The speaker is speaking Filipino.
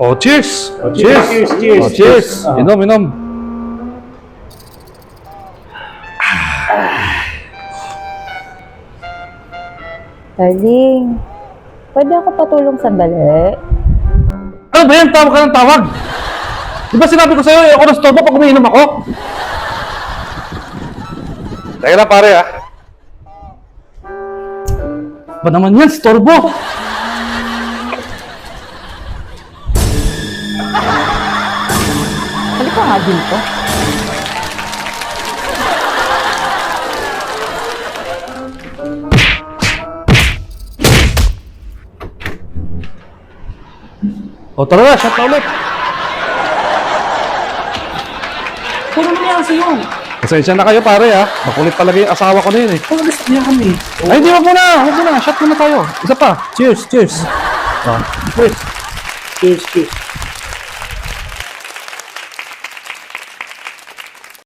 Oh, cheers! Oh, cheers, cheers, cheers, Oh, cheers! cheers. Inom, inom. Darling, pwede ako patulong sandali? Ano ba yan? Tawag ka ng tawag! Di ba sinabi ko sa'yo, ako na-stop pag umiinom ako? Teka na pare ah. Ba naman yan? Storbo! Halika nga dito. O tara na, shot na ulit. Ano nangyari sa'yo? Pasensya na kayo pare ah. Makulit talaga yung asawa ko na yun eh. Ano gusto niya kami? Ay, hindi, wag muna. Shot muna tayo. Isa pa. Cheers, cheers. Cheers, cheers.